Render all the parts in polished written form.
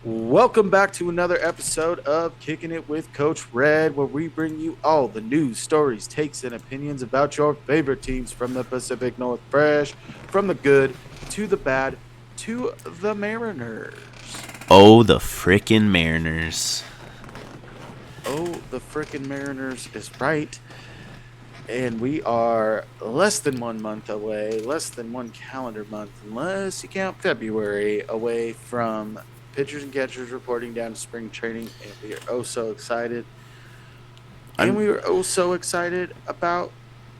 Welcome back to another episode of Kicking It with Coach Red, where we bring you all the news, stories, takes, and opinions about your favorite teams from the Pacific Northwest, from the good to the bad to the Mariners. Oh, the frickin' Mariners. Oh, the frickin' Mariners is right. And we are less than 1 month away, less than one calendar month, unless you count February, away from pitchers and catchers reporting down to spring training. And we are oh so excited. And I'm we were oh so excited about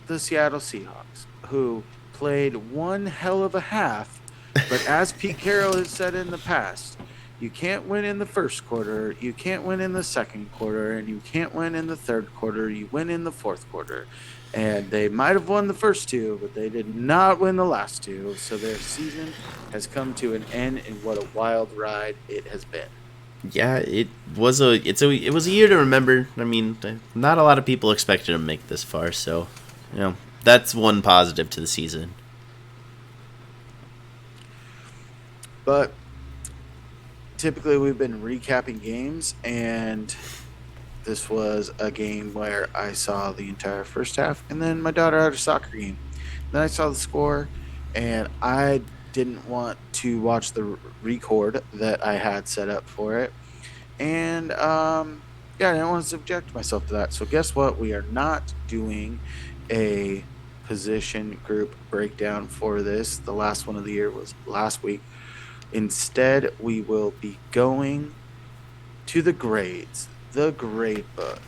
the Seattle Seahawks, who played one hell of a half. But as Pete Carroll has said in the past, you can't win in the first quarter, you can't win in the second quarter, and you can't win in the third quarter. You win in the fourth quarter. And they might have won the first two, but they did not win the last two. So their season has come to an end, and what a wild ride it has been. yeah, it was a year to remember. I mean, not a lot of people expected to make this far, so that's one positive to the season. But typically we've been recapping games, and this was a game where I saw the entire first half, and then my daughter had a soccer game. Then I saw the score, and I didn't want to watch the record that I had set up for it. And yeah, I didn't want to subject myself to that. So guess what? We are not doing a position group breakdown for this. The last one of the year was last week. Instead, we will be going to the grades, the grade book.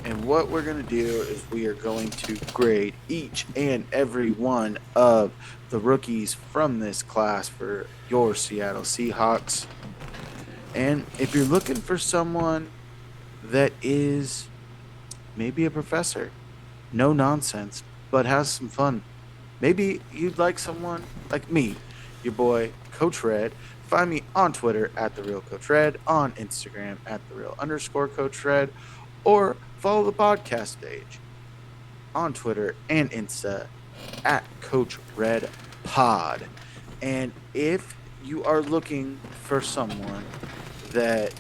And what we're going to do is we are going to grade each and every one of the rookies from this class for your Seattle Seahawks. And if you're looking for someone that is maybe a professor, no nonsense, but has some fun, maybe you'd like someone like me, your boy, Coach Red. Find me on Twitter at The Real Coach Red, on Instagram at The Real _ Coach Red, or follow the podcast page on Twitter and Insta at Coach Red Pod. And if you are looking for someone that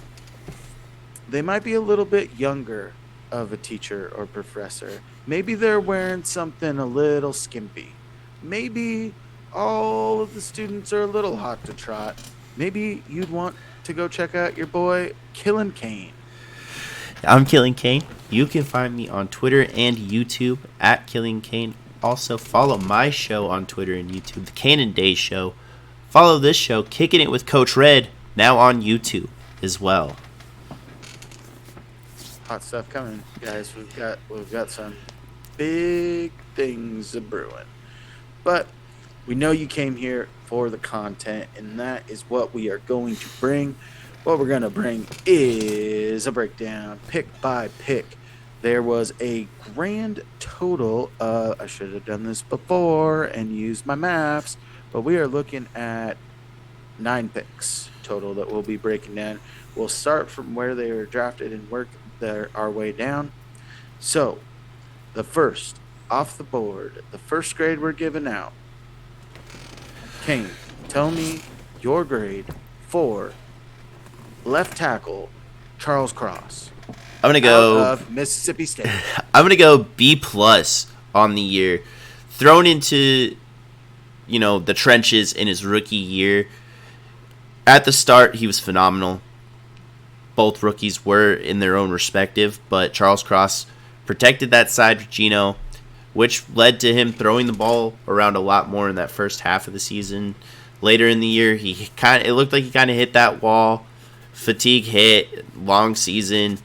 they might be a little bit younger of a teacher or professor, maybe they're wearing something a little skimpy, maybe all of the students are a little hot to trot, maybe you'd want to go check out your boy Killin' Cain. I'm Killing Kane. You can find me on Twitter and YouTube at Killing Kane. Also, follow my show on Twitter and YouTube, The Kane and Day Show. Follow this show, Kicking It with Coach Red, now on YouTube as well. Hot stuff coming, guys. We've got some big things a brewing. But we know you came here for the content, and that is what we are going to bring. What we're going to bring is a breakdown, pick by pick. There was a grand total. I should have done this before and used my maths, but we are looking at 9 picks total that we'll be breaking down. We'll start from where they were drafted and work our way down. So, the first off the board, the first grade we're giving out. Kane, tell me your grade for left tackle Charles Cross I'm gonna out go. of Mississippi State. I'm gonna go B plus on the year. Thrown into, the trenches in his rookie year. At the start, he was phenomenal. Both rookies were in their own respective, but Charles Cross protected that side for Gino, which led to him throwing the ball around a lot more in that first half of the season. Later in the year, it looked like he kind of hit that wall. Fatigue hit, long season,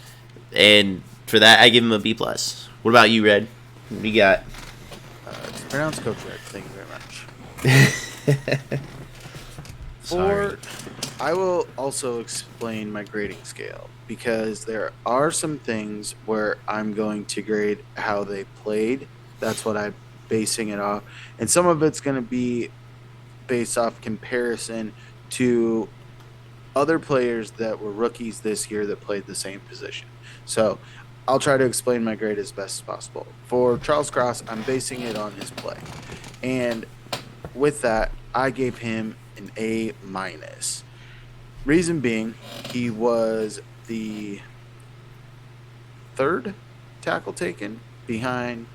and for that, I give him a B plus. What about you, Red? What do you got? It's pronounced Coach Red. Thank you very much. Sorry. I will also explain my grading scale because there are some things where I'm going to grade how they played. That's what I'm basing it off. And some of it's going to be based off comparison to other players that were rookies this year that played the same position. So I'll try to explain my grade as best as possible. For Charles Cross, I'm basing it on his play. And with that, I gave him an A minus. Reason being, he was the third tackle taken behind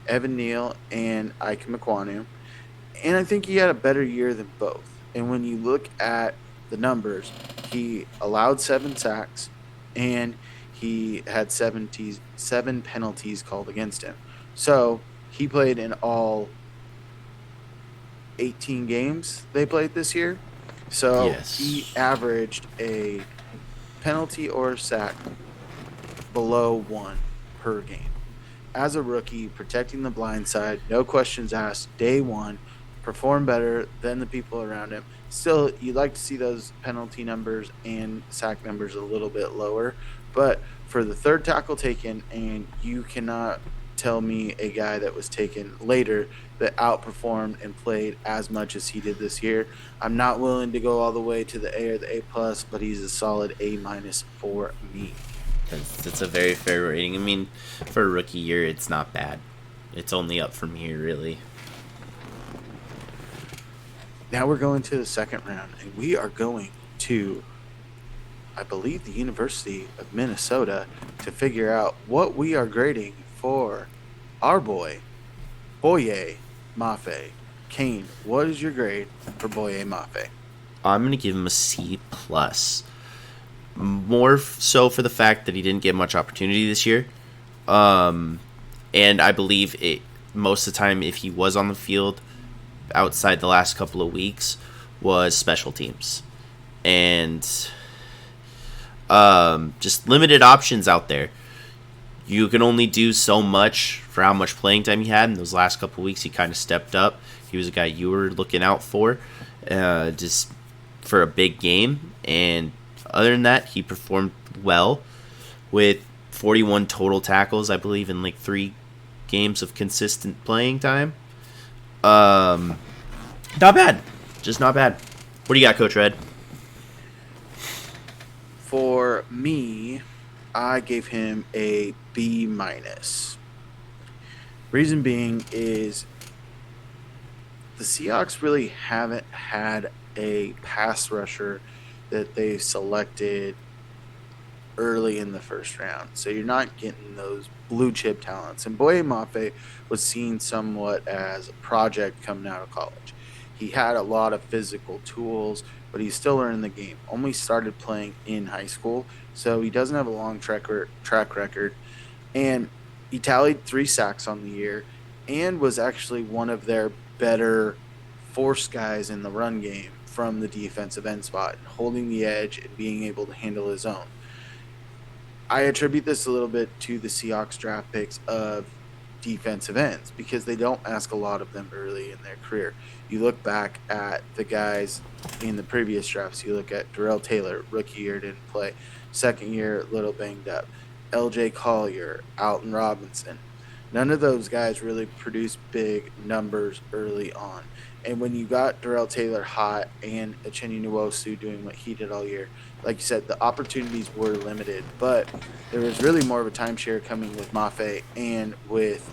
Evan Neal and Ike McQuanu. And I think he had a better year than both. And when you look at the numbers, he allowed 7 sacks and he had seven penalties called against him. So he played in all 18 games they played this year. So he Yes. averaged a penalty or sack below one per game. As a rookie, protecting the blind side, no questions asked, day one, perform better than the people around him. Still, you'd like to see those penalty numbers and sack numbers a little bit lower. But for the third tackle taken, and you cannot tell me a guy that was taken later that outperformed and played as much as he did this year. I'm not willing to go all the way to the A or the A plus, but he's a solid A minus for me. That's a very fair rating. I mean, for a rookie year, it's not bad. It's only up from here, really. Now we're going to the second round, and we are going to, I believe, the University of Minnesota to figure out what we are grading for our boy, Boye Mafe. Kane, what is your grade for Boye Mafe? I'm gonna give him a C plus. More so for the fact that he didn't get much opportunity this year, and I believe it most of the time if he was on the field outside the last couple of weeks was special teams and just limited options out there. You can only do so much for how much playing time he had in those last couple of weeks. He kind of stepped up. He was a guy you were looking out for, just for a big game. And other than that, he performed well with 41 total tackles, I believe, in like 3 games of consistent playing time. Not bad. Just not bad. What do you got, Coach Red? For me, I gave him a B minus. Reason being is the Seahawks really haven't had a pass rusher that they selected early in the first round. So you're not getting those blue chip talents. And Boye Mafe was seen somewhat as a project coming out of college. He had a lot of physical tools, but he's still learning the game. Only started playing in high school, so he doesn't have a long track record. And he tallied 3 sacks on the year and was actually one of their better force guys in the run game from the defensive end spot, holding the edge and being able to handle his own. I attribute this a little bit to the Seahawks draft picks of defensive ends because they don't ask a lot of them early in their career. You look back at the guys in the previous drafts, you look at Darrell Taylor, rookie year didn't play, second year, little banged up. LJ Collier, Alton Robinson. None of those guys really produced big numbers early on. And when you got Darrell Taylor hot and Uchenna Nwosu doing what he did all year, like you said, the opportunities were limited. But there was really more of a timeshare coming with Mafe and with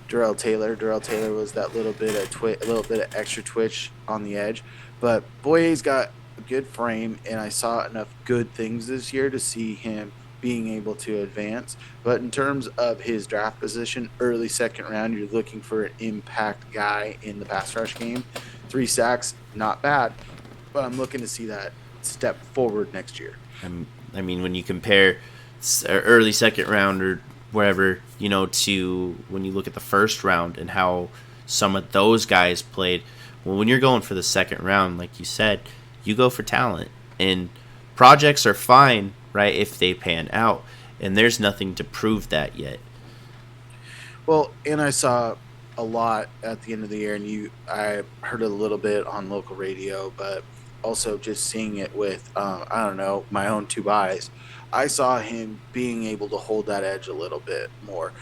Darrell Taylor. Darrell Taylor was that a little bit of extra twitch on the edge. But Boye's got a good frame, and I saw enough good things this year to see him being able to advance. But in terms of his draft position, early second round, you're looking for an impact guy in the pass rush game. 3 sacks, not bad, but I'm looking to see that step forward next year. I mean, when you compare early second round or wherever, to when you look at the first round and how some of those guys played, well, when you're going for the second round, like you said, you go for talent. And projects are fine, right, if they pan out. And there's nothing to prove that yet. Well, and I saw a lot at the end of the year, and I heard it a little bit on local radio, but also just seeing it with, I don't know, my own 2 eyes. I saw him being able to hold that edge a little bit more,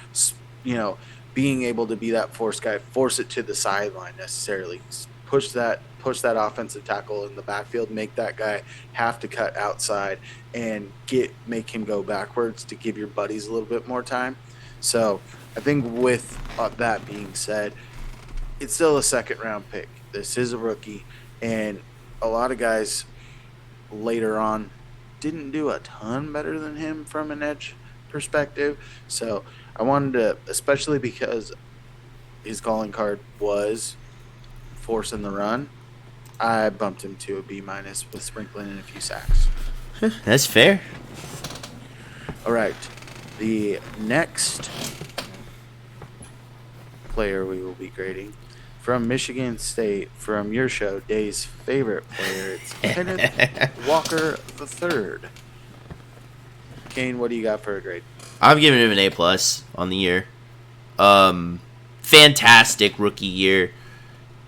you know, being able to be that force guy, force it to the sideline necessarily, push that offensive tackle in the backfield, make that guy have to cut outside and make him go backwards to give your buddies a little bit more time. So I think with that being said, it's still a second round pick. This is a rookie, and a lot of guys later on didn't do a ton better than him from an edge perspective. So I wanted to, especially because his calling card was forcing the run, I bumped him to a B minus with sprinkling in a few sacks. That's fair. All right. The next player we will be grading from Michigan State, from your show, Day's favorite player, it's Kenneth Walker III. Kane, what do you got for a grade? I'm giving him an A plus on the year. Fantastic rookie year.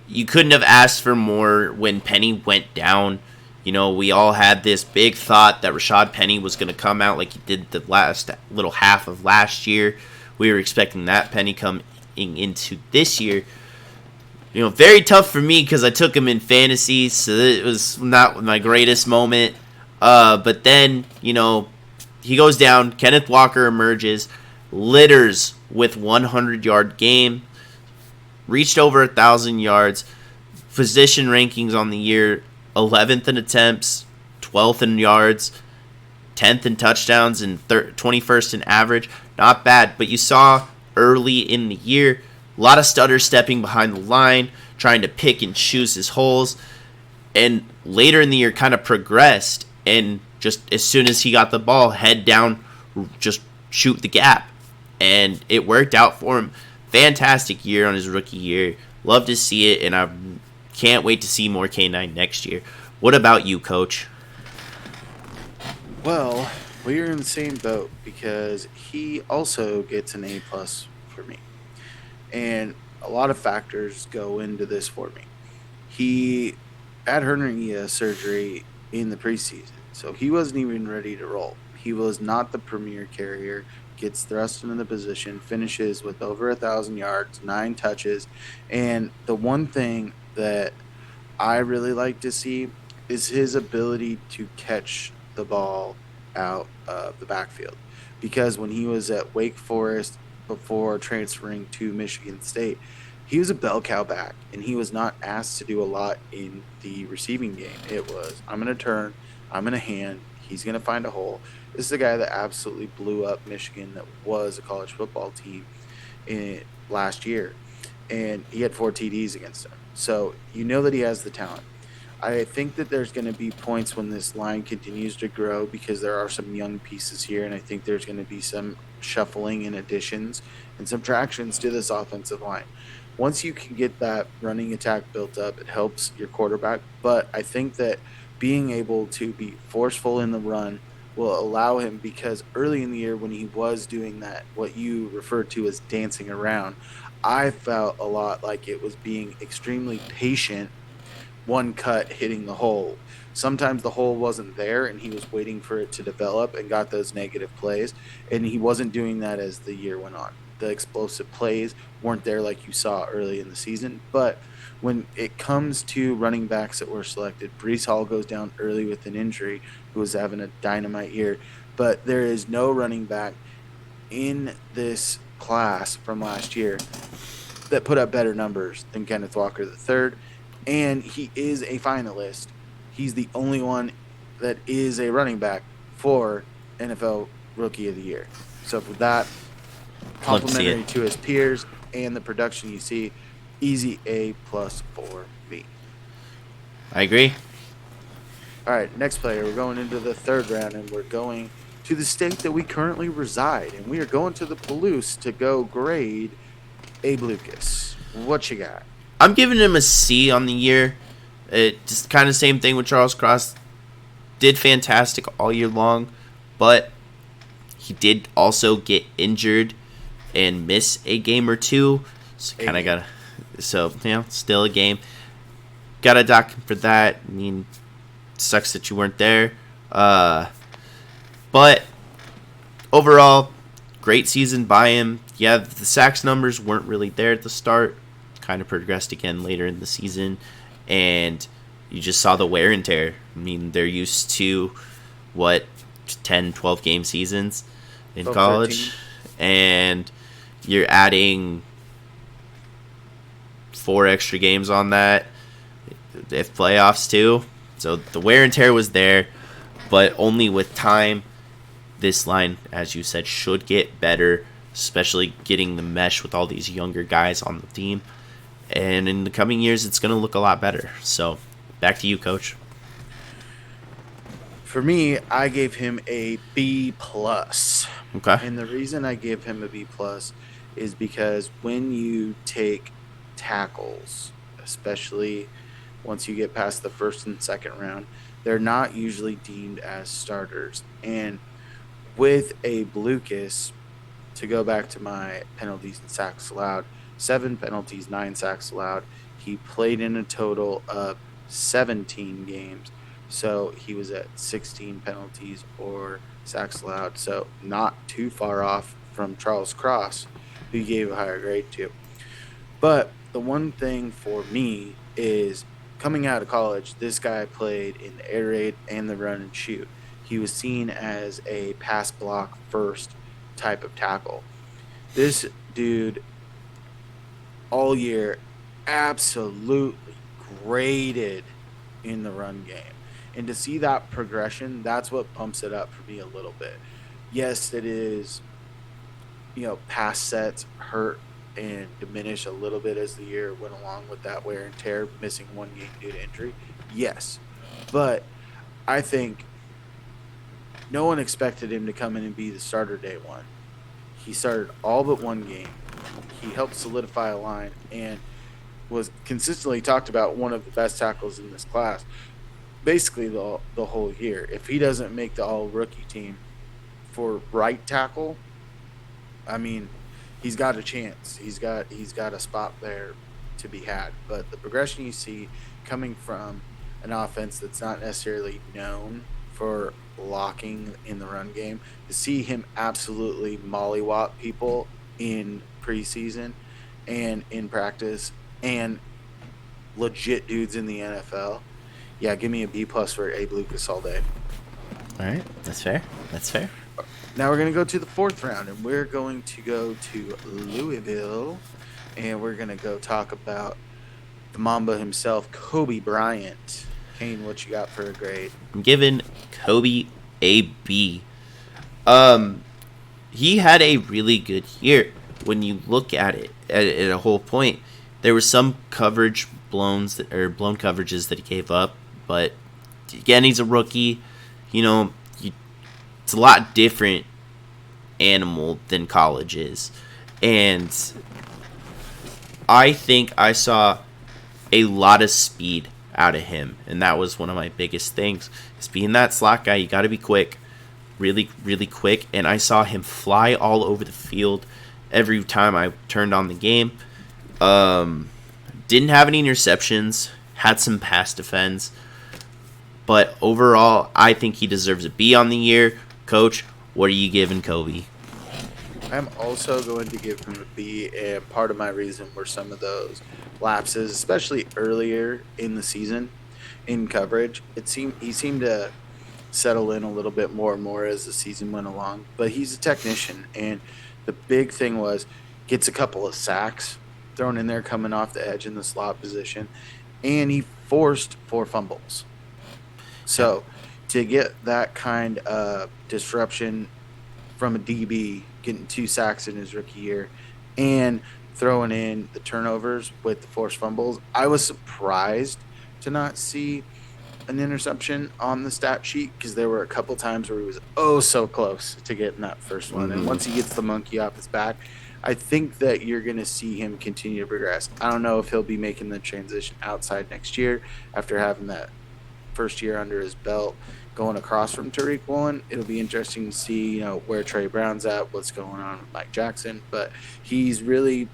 You couldn't have asked for more when Penny went down. You know, we all had this big thought that Rashad Penny was going to come out like he did the last little half of last year. We were expecting that Penny coming into this year. You know, very tough for me because I took him in fantasy, so it was not my greatest moment. But then, you know, he goes down. Kenneth Walker emerges, litters with 100-yard game, reached over 1,000 yards, position rankings on the year, 11th in attempts, 12th in yards, 10th in touchdowns, and 21st in average. Not bad, but you saw early in the year a lot of stutter stepping behind the line, trying to pick and choose his holes, and later in the year kind of progressed, and just as soon as he got the ball, head down, just shoot the gap, and it worked out for him. Fantastic year on his rookie year. Love to see it, and I can't wait to see more K9 next year. What about you, Coach? Well, we are in the same boat because he also gets an A plus for me. And a lot of factors go into this for me. He had hernia surgery in the preseason, so he wasn't even ready to roll. He was not the premier carrier, gets thrust into the position, finishes with over 1,000 yards, 9 touches. And the one thing that I really like to see is his ability to catch the ball out of the backfield. Because when he was at Wake Forest before transferring to Michigan State, he was a bell cow back, and he was not asked to do a lot in the receiving game. It was, I'm going to turn, I'm going to hand, he's going to find a hole. This is a guy that absolutely blew up Michigan, that was a college football team last year, and he had 4 TDs against them. So you know that he has the talent. I think that there's going to be points when this line continues to grow because there are some young pieces here, and I think there's going to be some shuffling and additions and subtractions to this offensive line. Once you can get that running attack built up, it helps your quarterback. But I think that being able to be forceful in the run will allow him, because early in the year when he was doing that, what you referred to as dancing around, I felt a lot like it was being extremely patient, one cut hitting the hole. Sometimes the hole wasn't there and he was waiting for it to develop and got those negative plays, and he wasn't doing that as the year went on. The explosive plays weren't there like you saw early in the season. But when it comes to running backs that were selected, Breece Hall goes down early with an injury, who was having a dynamite year. But there is no running back in this class from last year that put up better numbers than Kenneth Walker III. And he is a finalist. He's the only one that is a running back for NFL Rookie of the Year. So for that, complimentary to his peers and the production you see, easy A plus for me. I agree. All right, next player. We're going into the third round, and we're going to the state that we currently reside. And we are going to the Palouse to go grade Abe Lucas. What you got? I'm giving him a C on the year. It just kind of same thing with Charles Cross. Did fantastic all year long, but he did also get injured and miss a game or two. So kind of got still a game. Got to dock him for that. I mean, sucks that you weren't there. But overall, great season by him. Yeah, the sacks numbers weren't really there at the start. Kind of progressed again later in the season, and you just saw the wear and tear. I mean, they're used to 10, 12 game seasons in college, 13. And you're adding 4 extra games on that, if playoffs too. So the wear and tear was there. but only with time. This line, as you said, should get better, especially getting the mesh with all these younger guys on the team. And in the coming years, it's going to look a lot better. So, back to you, Coach. For me, I gave him a B plus. Okay. And the reason I give him a B plus is because when you take tackles, especially once you get past the first and second round, they're not usually deemed as starters. And with Abe Lucas, to go back to my penalties and sacks allowed, 7 penalties, 9 sacks allowed. He played in a total of 17 games. So he was at 16 penalties or sacks allowed. So not too far off from Charles Cross, who you gave a higher grade to. But the one thing for me is coming out of college, this guy played in the air raid and the run and shoot. He was seen as a pass block first type of tackle. This dude all year absolutely graded in the run game. And to see that progression, that's what pumps it up for me a little bit. Yes, it is, pass sets hurt and diminish a little bit as the year went along with that wear and tear, missing one game due to injury. Yes. But I think no one expected him to come in and be the starter day one. He started all but one game. He helped solidify a line and was consistently talked about one of the best tackles in this class basically the whole year. If he doesn't make the all-rookie team for right tackle, I mean, he's got a chance. He's got a spot there to be had. But the progression you see coming from an offense that's not necessarily known for blocking in the run game, to see him absolutely mollywop people in preseason and in practice and legit dudes in the NFL, yeah, give me a B plus for Abe Lucas all day. All right, that's fair. That's fair. Now we're going to go to the 4th round, and we're going to go to Louisville, and we're going to go talk about the Mamba himself, Kobe Bryant. Kane, what you got for a grade? I'm giving Kobe a B. He had a really good year when you look at it at a whole point. There were some blown coverages that he gave up, but again, he's a rookie. It's a lot different animal than college is, and I think I saw a lot of speed out of him, and that was one of my biggest things. Is being that slot guy, you got to be quick, really, really quick. And I saw him fly all over the field every time I turned on the game. Didn't have any interceptions, had some pass defense, but overall, I think he deserves a B on the year. Coach, what are you giving Kobe? I'm also going to give him a B, and part of my reason were some of those lapses, especially earlier in the season in coverage. He seemed to settle in a little bit more and more as the season went along, but he's a technician, and the big thing was gets a couple of sacks thrown in there coming off the edge in the slot position, and he forced 4 fumbles. So to get that kind of disruption from a DB, getting 2 sacks in his rookie year, and throwing in the turnovers with the forced fumbles, I was surprised to not see an interception on the stat sheet, because there were a couple times where he was so close to getting that first one. And once he gets the monkey off his back, I think that you're going to see him continue to progress. I don't know if he'll be making the transition outside next year after having that first year under his belt going across from Tariq Woolen. It'll be interesting to see, where Trey Brown's at, what's going on with Mike Jackson. But he's really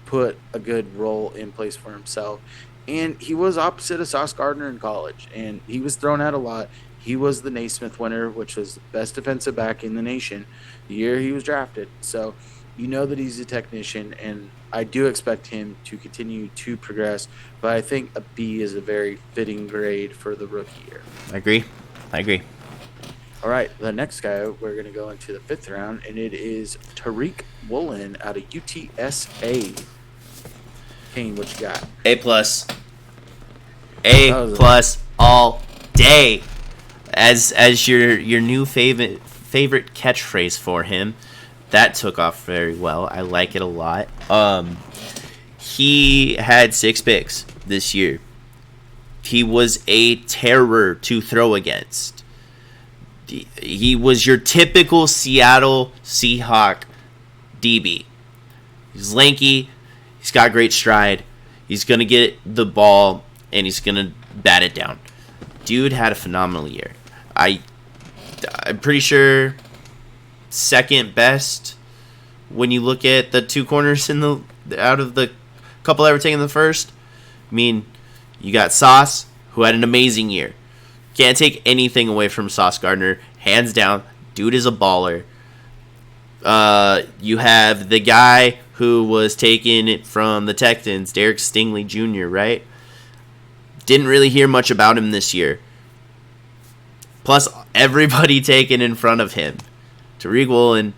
put a good role in place for himself. And he was opposite of Sauce Gardner in college, and he was thrown out a lot. He was the Naismith winner, which was the best defensive back in the nation the year he was drafted. So that he's a technician, and I do expect him to continue to progress. But I think a B is a very fitting grade for the rookie year. I agree. All right, the next guy, we're going to go into the 5th round, and it is Tariq Woolen out of UTSA. Kane, what you got? A plus. A plus all day. as your new favorite catchphrase for him. That took off very well. I like it a lot. He had 6 picks this year. He was a terror to throw against. He was your typical Seattle Seahawk DB. He's lanky. He's got great stride. He's going to get the ball, and he's going to bat it down. Dude had a phenomenal year. I'm pretty sure second best when you look at the 2 corners out of the couple that were taken in the first. I mean, you got Sauce, who had an amazing year. Can't take anything away from Sauce Gardner. Hands down, dude is a baller. You have the guy who was taking it from the Texans, Derek Stingley Jr., right? Didn't really hear much about him this year. Plus, everybody taken in front of him. Tariq Woolen,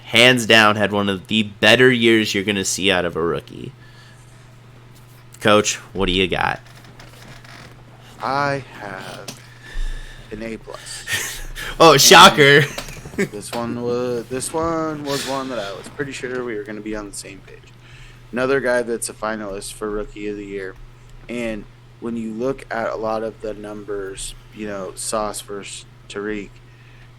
hands down, had one of the better years you're going to see out of a rookie. Coach, what do you got? I have an A+. Oh, shocker. This one was one that I was pretty sure we were going to be on the same page. Another guy that's a finalist for Rookie of the Year. And when you look at a lot of the numbers, Sauce versus Tariq,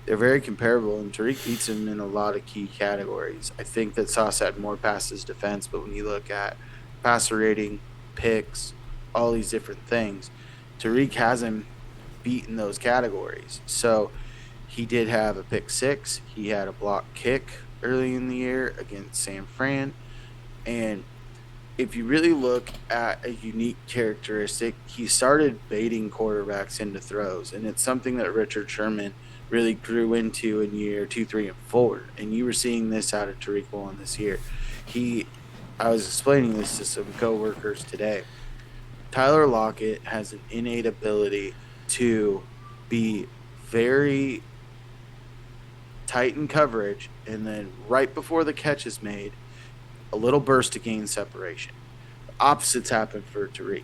they're very comparable, and Tariq beats him in a lot of key categories. I think that Sauce had more passes defense, but when you look at passer rating, picks, all these different things, Tariq hasn't beaten those categories. So he did have a pick 6. He had a block kick early in the year against San Fran. And if you really look at a unique characteristic, he started baiting quarterbacks into throws. And it's something that Richard Sherman really grew into in year 2, 3, and 4. And you were seeing this out of Tariq Woolen this year. I was explaining this to some coworkers today. Tyler Lockett has an innate ability to be very tight in coverage, and then right before the catch is made, a little burst to gain separation. The opposites happen for Tariq.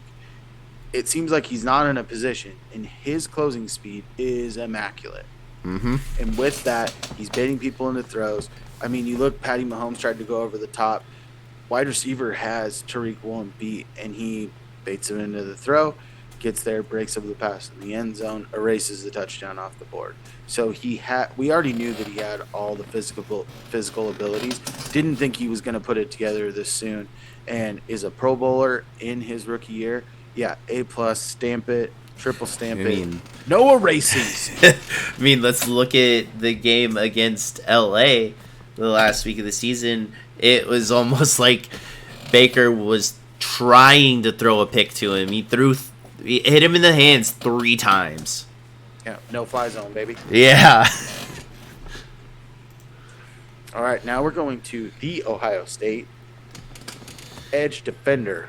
It seems like he's not in a position, and his closing speed is immaculate. Mm-hmm. And with that, he's baiting people into throws. I mean, you look, Patty Mahomes tried to go over the top. Wide receiver has Tariq Woolen beat, and he baits him into the throw, gets there, breaks up the pass in the end zone, erases the touchdown off the board. So we already knew that he had all the physical abilities. Didn't think he was going to put it together this soon, and is a Pro Bowler in his rookie year. Yeah, A+, stamp it, triple stamp it. No erases. I mean, let's look at the game against LA the last week of the season. It was almost like Baker was trying to throw a pick to him. He hit him in the hands 3 times. Yeah, no fly zone, baby. Yeah. All right, now we're going to the Ohio State edge defender,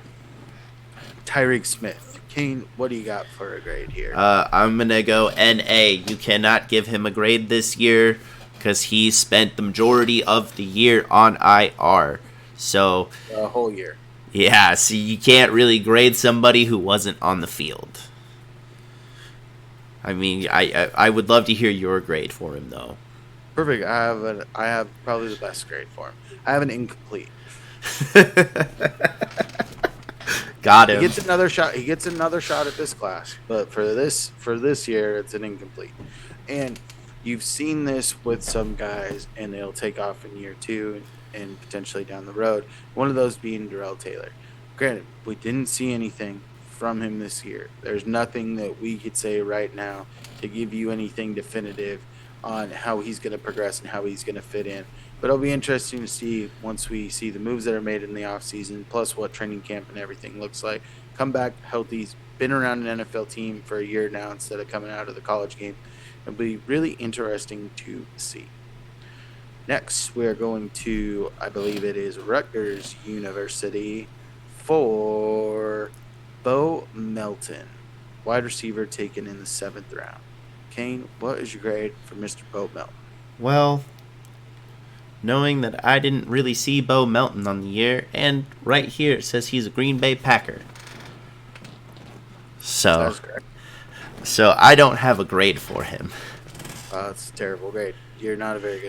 Tyreek Smith. Kane, what do you got for a grade here? I'm going to go NA. You cannot give him a grade this year because he spent the majority of the year on IR. So a whole year. Yeah, so you can't really grade somebody who wasn't on the field. I mean, I would love to hear your grade for him, though. Perfect. I have probably the best grade for him. I have an incomplete. Got him. He gets another shot. He gets another shot at this class, but for this year, it's an incomplete. And you've seen this with some guys, and they'll take off in year 2 and potentially down the road. One of those being Darrell Taylor. Granted, we didn't see anything from him this year. There's nothing that we could say right now to give you anything definitive on how he's going to progress and how he's going to fit in. But it'll be interesting to see once we see the moves that are made in the offseason, plus what training camp and everything looks like. Come back healthy. He's been around an NFL team for a year now instead of coming out of the college game. It'll be really interesting to see. Next, we are going to, I believe it is Rutgers University for Bo Melton, wide receiver taken in the 7th round. Kane, what is your grade for Mr. Bo Melton? Well, knowing that I didn't really see Bo Melton on the year, and right here it says he's a Green Bay Packer. So, That's correct. So I don't have a grade for him. It's a terrible grade. You're not a very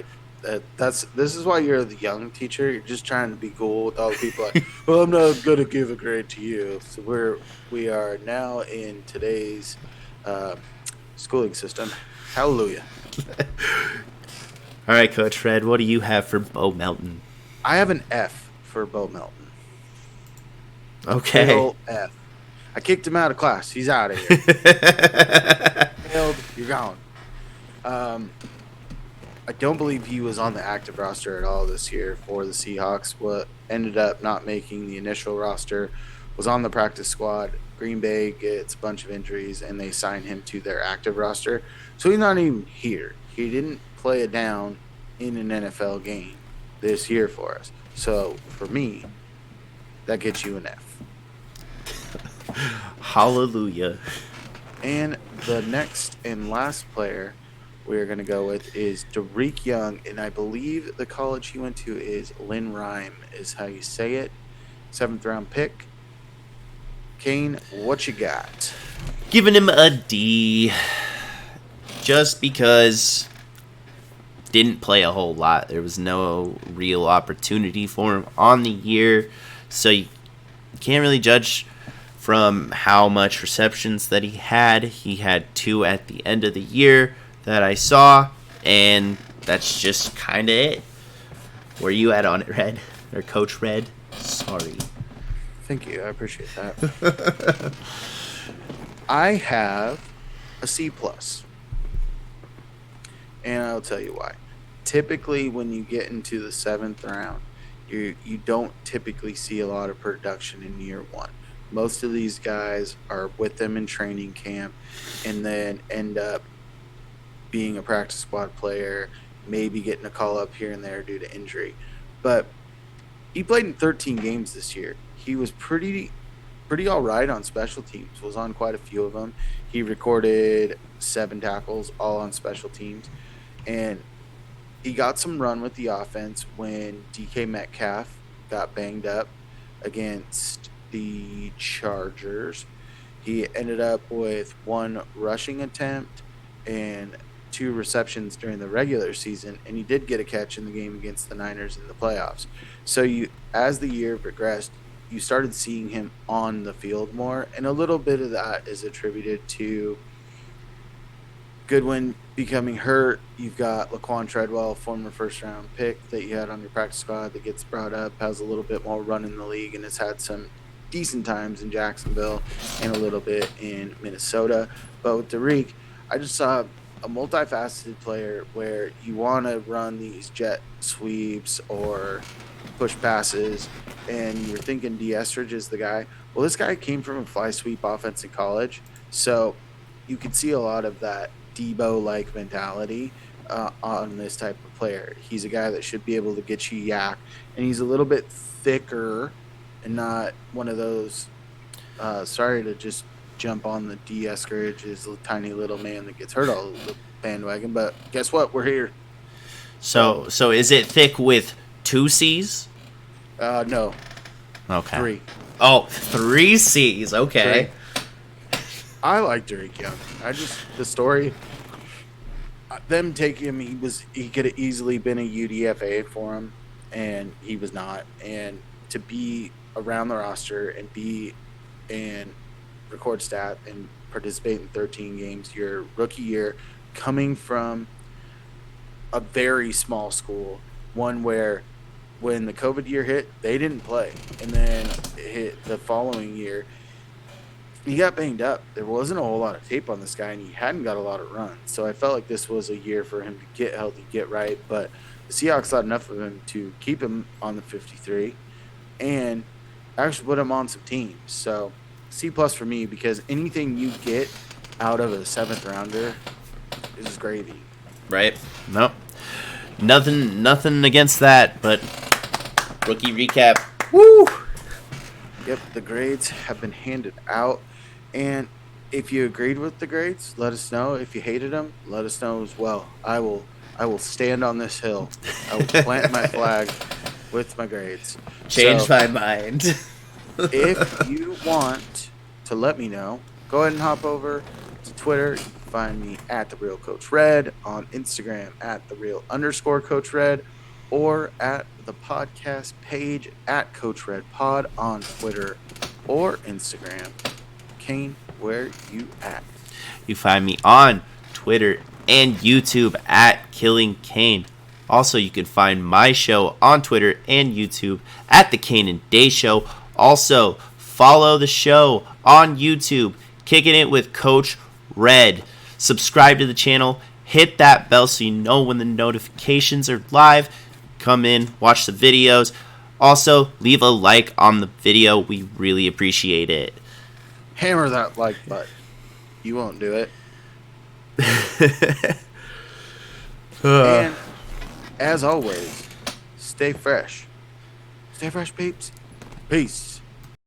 good. This is why you're the young teacher. You're just trying to be cool with all the people. Like, well, I'm not gonna give a grade to you. So we are now in today's uh, schooling system. Hallelujah. All right, Coach Fred, what do you have for Bo Melton? I have an F for Bo Melton. Okay. Big ol' F. I kicked him out of class. He's out of here. Failed. You're gone. I don't believe he was on the active roster at all this year for the Seahawks. What ended up not making the initial roster was on the practice squad. Green Bay gets a bunch of injuries, and they sign him to their active roster. So he's not even here. He didn't play a down in an NFL game this year for us. So for me, that gets you an F. Hallelujah. And the next and last player we're going to go with is Derek Young, and I believe the college he went to is Lynn Rhyme, is how you say it. 7th round pick. Kane, what you got? Giving him a D. Just because didn't play a whole lot. There was no real opportunity for him on the year. So you can't really judge from how much receptions that he had. He had 2 at the end of the year that I saw, and that's just kind of it. Where you at on it, Red? Or Coach Red? Sorry. Thank you. I appreciate that. I have a C+. And I'll tell you why. Typically, when you get into the 7th round, you don't typically see a lot of production in year 1. Most of these guys are with them in training camp and then end up being a practice squad player, maybe getting a call up here and there due to injury. But he played in 13 games this year. He was pretty all right on special teams, was on quite a few of them. He recorded 7 tackles, all on special teams. And he got some run with the offense when DK Metcalf got banged up against the Chargers. He ended up with 1 rushing attempt and 2 receptions during the regular season, and he did get a catch in the game against the Niners in the playoffs. So as the year progressed, you started seeing him on the field more, and a little bit of that is attributed to Goodwin becoming hurt. You've got Laquan Treadwell, former first-round pick that you had on your practice squad that gets brought up, has a little bit more run in the league, and has had some decent times in Jacksonville and a little bit in Minnesota. But with Derek, I just saw a multifaceted player where you want to run these jet sweeps or push passes, and you're thinking D. Estridge is the guy. Well, this guy came from a fly sweep offense in college, so you can see a lot of that Debo-like mentality on this type of player. He's a guy that should be able to get you yak, and he's a little bit thicker and not one of those sorry to just jump on the D. Estridge is a tiny little man that gets hurt all the bandwagon, but guess what? We're here. So is it thick with 2 C's? No. Okay. 3. Oh, 3 C's. Okay. 3. I like Derek Young. The story, them taking him, he could have easily been a UDFA for him, and he was not. And to be around the roster and be and record stat and participate in 13 games your rookie year, coming from a very small school, one where when the COVID year hit, they didn't play, and then it hit the following year, he got banged up. There wasn't a whole lot of tape on this guy, and he hadn't got a lot of runs. So I felt like this was a year for him to get healthy, get right. But the Seahawks thought enough of him to keep him on the 53 and actually put him on some teams. So C+ for me, because anything you get out of a 7th rounder is gravy. Right? Nope. Nothing against that, but rookie recap. Woo! Yep, the grades have been handed out. And if you agreed with the grades, let us know. If you hated them, let us know as well. I will stand on this hill. I will plant my flag with my grades. Change my mind. If you want to let me know, go ahead and hop over to Twitter, you can find me at the Real Coach Red, on Instagram at the Real_Coach Red, or at the podcast page at Coach Red Pod on Twitter or Instagram. Cain, where you at? You find me on Twitter and YouTube at Killing Cain. Also, you can find my show on Twitter and YouTube at The Cain and Day Show. Also, follow the show on YouTube, Kicking It with Coach Red. Subscribe to the channel, hit that bell so you know when the notifications are live. Come in, watch the videos. Also, leave a like on the video. We really appreciate it. Hammer that like button. You won't do it. And as always, stay fresh. Stay fresh, peeps. Peace.